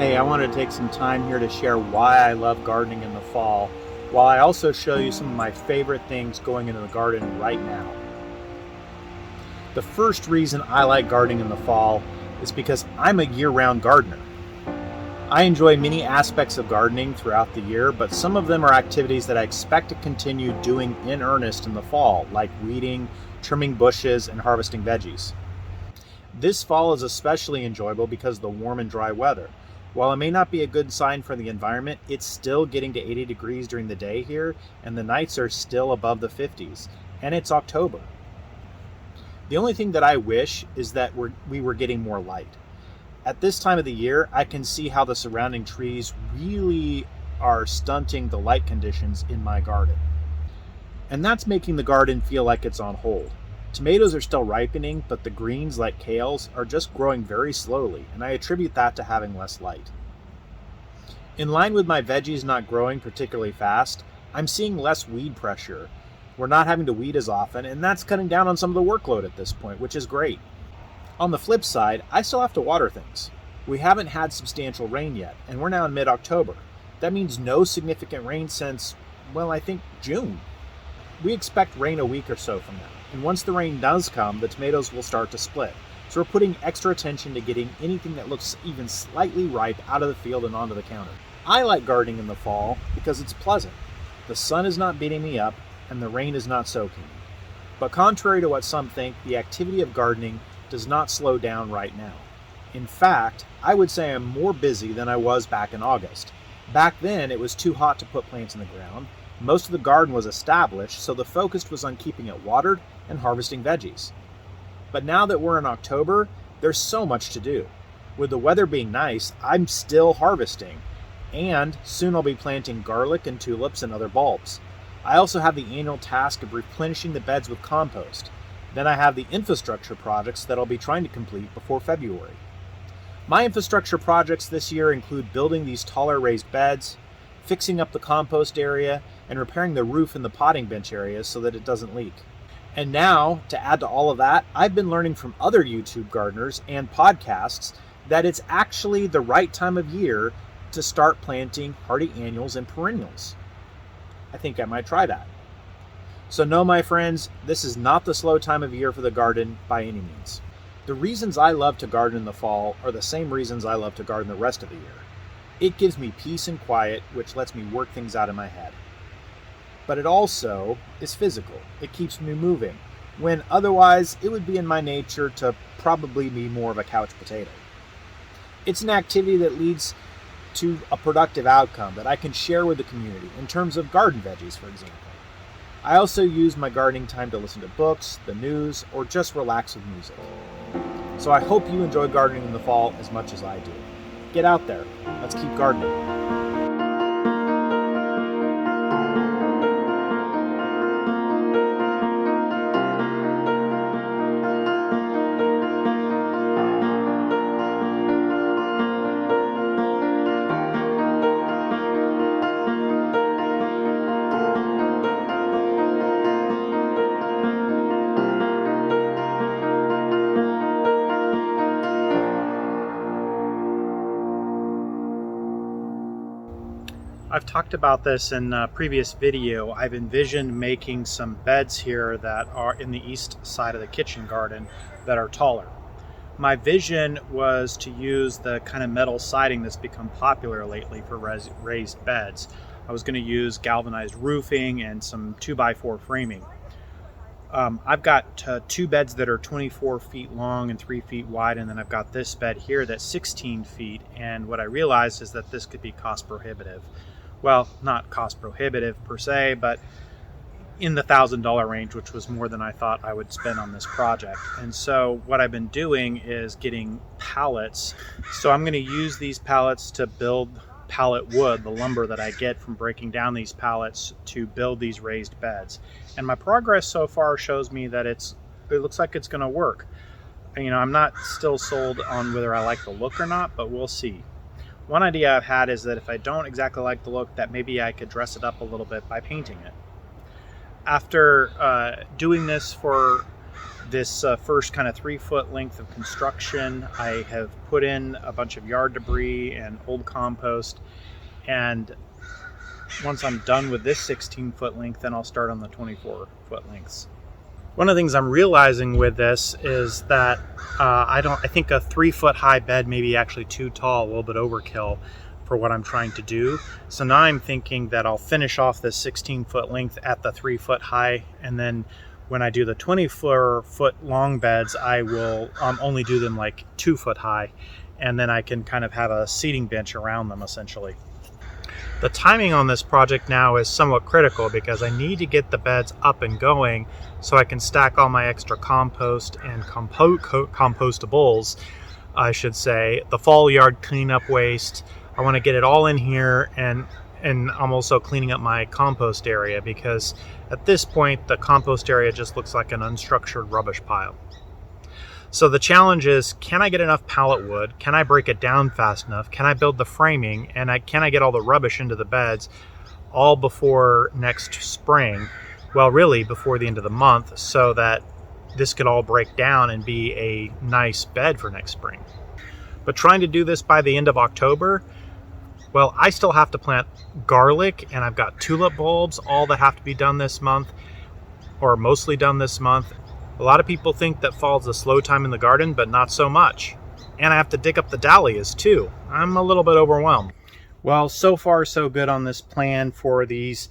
Hey, I wanted to take some time here to share why I love gardening in the fall, while I also show you some of my favorite things going into the garden right now. The first reason I like gardening in the fall is because I'm a year-round gardener. I enjoy many aspects of gardening throughout the year, but some of them are activities that I expect to continue doing in earnest in the fall, like weeding, trimming bushes, and harvesting veggies. This fall is especially enjoyable because of the warm and dry weather. While it may not be a good sign for the environment, it's still getting to 80 degrees during the day here, and the nights are still above the 50s, and it's October. The only thing that I wish is that we were getting more light. At this time of the year, I can see how the surrounding trees really are stunting the light conditions in my garden. And that's making the garden feel like it's on hold. Tomatoes are still ripening, but the greens, like kales, are just growing very slowly, and I attribute that to having less light. In line with my veggies not growing particularly fast, I'm seeing less weed pressure. We're not having to weed as often, and that's cutting down on some of the workload at this point, which is great. On the flip side, I still have to water things. We haven't had substantial rain yet, and we're now in mid-October. That means no significant rain since, well, I think June. We expect rain a week or so from now, and once the rain does come, the tomatoes will start to split. So we're putting extra attention to getting anything that looks even slightly ripe out of the field and onto the counter. I like gardening in the fall because it's pleasant. The sun is not beating me up, and the rain is not soaking me. But contrary to what some think, the activity of gardening does not slow down right now. In fact, I would say I'm more busy than I was back in August. Back then, it was too hot to put plants in the ground. Most of the garden was established, so the focus was on keeping it watered and harvesting veggies. But now that we're in October, there's so much to do. With the weather being nice, I'm still harvesting, and soon I'll be planting garlic and tulips and other bulbs. I also have the annual task of replenishing the beds with compost. Then I have the infrastructure projects that I'll be trying to complete before February. My infrastructure projects this year include building these taller raised beds, fixing up the compost area, and repairing the roof in the potting bench areas so that it doesn't leak. And now, to add to all of that, I've been learning from other YouTube gardeners and podcasts that it's actually the right time of year to start planting hardy annuals and perennials. I think I might try that. So no, my friends, this is not the slow time of year for the garden by any means. The reasons I love to garden in the fall are the same reasons I love to garden the rest of the year. It gives me peace and quiet, which lets me work things out in my head. But it also is physical. It keeps me moving, when otherwise it would be in my nature to probably be more of a couch potato. It's an activity that leads to a productive outcome that I can share with the community in terms of garden veggies, for example. I also use my gardening time to listen to books, the news, or just relax with music. So I hope you enjoy gardening in the fall as much as I do. Get out there. Let's keep gardening. I've talked about this in a previous video. I've envisioned making some beds here that are in the east side of the kitchen garden that are taller. My vision was to use the kind of metal siding that's become popular lately for raised beds. I was going to use galvanized roofing and some 2x4 framing. I've got two beds that are 24 feet long and 3 feet wide, and then I've got this bed here that's 16 feet, and what I realized is that this could be cost prohibitive. Well, not cost prohibitive per se, but in the $1,000 range, which was more than I thought I would spend on this project. And so what I've been doing is getting pallets. So I'm going to use these pallets to build pallet wood, the lumber that I get from breaking down these pallets to build these raised beds. And my progress so far shows me that it looks like it's going to work. I'm not still sold on whether I like the look or not, but we'll see. One idea I've had is that if I don't exactly like the look, that maybe I could dress it up a little bit by painting it. After doing this for this first kind of 3-foot length of construction. I have put in a bunch of yard debris and old compost, and once I'm done with this 16-foot length, then I'll start on the 24-foot lengths. One of the things I'm realizing with this is that I think a 3-foot high bed may be actually too tall, a little bit overkill for what I'm trying to do. So now I'm thinking that I'll finish off this 16-foot length at the 3-foot high, and then when I do the 24-foot long beds, I will only do them like 2-foot high, and then I can kind of have a seating bench around them essentially. The timing on this project now is somewhat critical because I need to get the beds up and going so I can stack all my extra compost and compostables, I should say, the fall yard cleanup waste. I want to get it all in here, and I'm also cleaning up my compost area because at this point the compost area just looks like an unstructured rubbish pile. So the challenge is, can I get enough pallet wood? Can I break it down fast enough? Can I build the framing? And can I get all the rubbish into the beds all before next spring? Well, really before the end of the month, so that this could all break down and be a nice bed for next spring. But trying to do this by the end of October, well, I still have to plant garlic, and I've got tulip bulbs, all that have to be done this month, or mostly done this month. A lot of people think that fall's a slow time in the garden, but not so much. And I have to dig up the dahlias too. I'm a little bit overwhelmed. Well, so far so good on this plan for these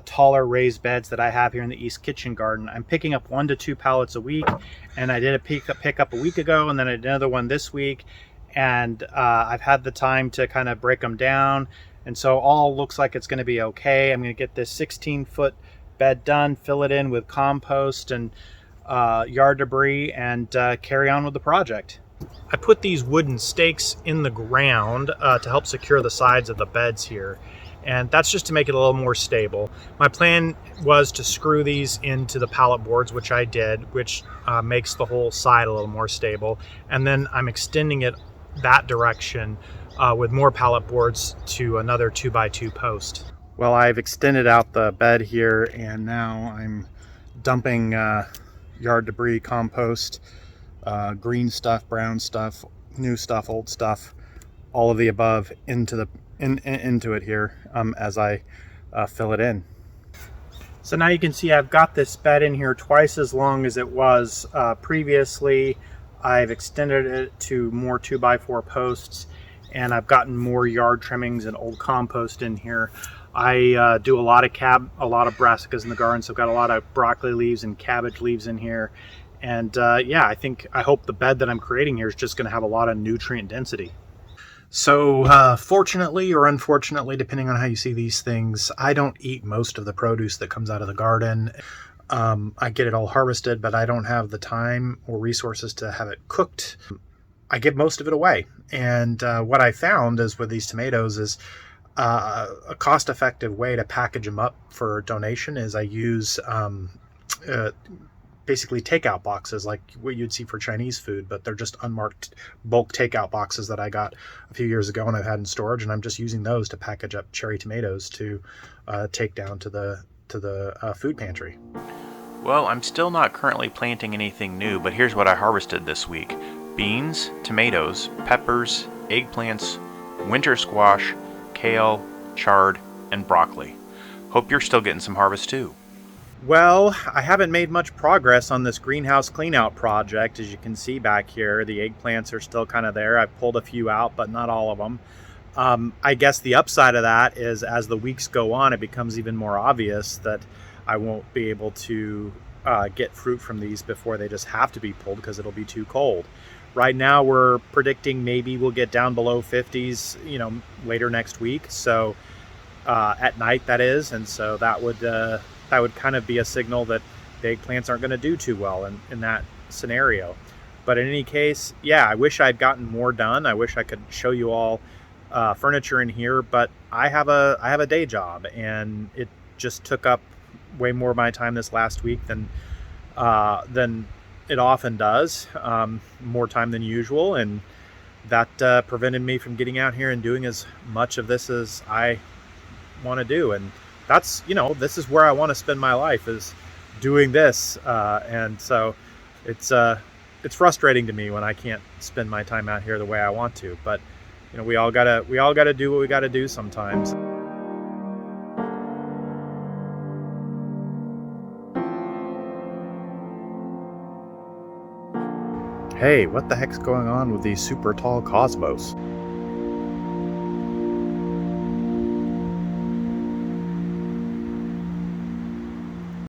taller raised beds that I have here in the East Kitchen garden. I'm picking up 1 to 2 pallets a week, and I did a pickup a week ago, and then I did another one this week, and I've had the time to kind of break them down, and so all looks like it's going to be okay. I'm going to get this 16-foot bed done, fill it in with compost and yard debris, and carry on with the project. I put these wooden stakes in the ground to help secure the sides of the beds here, and that's just to make it a little more stable. My plan was to screw these into the pallet boards, which I did, which makes the whole side a little more stable, and then I'm extending it that direction with more pallet boards to another 2x2 post. Well, I've extended out the bed here, and now I'm dumping yard debris, compost, green stuff, brown stuff, new stuff, old stuff, all of the above into it here as I fill it in. So now you can see I've got this bed in here twice as long as it was previously. I've extended it to more 2x4 posts, and I've gotten more yard trimmings and old compost in here. I do a lot of brassicas in the garden, so I've got a lot of broccoli leaves and cabbage leaves in here. And yeah, I hope the bed that I'm creating here is just going to have a lot of nutrient density. So fortunately or unfortunately, depending on how you see these things, I don't eat most of the produce that comes out of the garden. I get it all harvested, but I don't have the time or resources to have it cooked. I give most of it away. And what I found is with these tomatoes is a cost-effective way to package them up for donation is I use basically takeout boxes like what you'd see for Chinese food, but they're just unmarked bulk takeout boxes that I got a few years ago and I've had in storage, and I'm just using those to package up cherry tomatoes to take down to the food pantry. Well, I'm still not currently planting anything new, but here's what I harvested this week: beans, tomatoes, peppers, eggplants, winter squash, kale, chard, and broccoli. Hope you're still getting some harvest too. Well, I haven't made much progress on this greenhouse cleanout project. As you can see back here, the eggplants are still kind of there. I've pulled a few out, but not all of them. I guess the upside of that is as the weeks go on, it becomes even more obvious that I won't be able to get fruit from these before they just have to be pulled because it'll be too cold. Right now we're predicting maybe we'll get down below 50s, later next week. So at night, that is. And so that would kind of be a signal that the eggplants aren't going to do too well in that scenario. But in any case, yeah, I wish I'd gotten more done. I wish I could show you all furniture in here, but I have a day job, and it just took up way more of my time this last week than it often does, more time than usual, and that prevented me from getting out here and doing as much of this as I want to do. And that's, this is where I want to spend my life, is doing this. And so It's frustrating to me when I can't spend my time out here the way I want to, but we all gotta do what we gotta do sometimes. Hey, what the heck's going on with these super tall cosmos?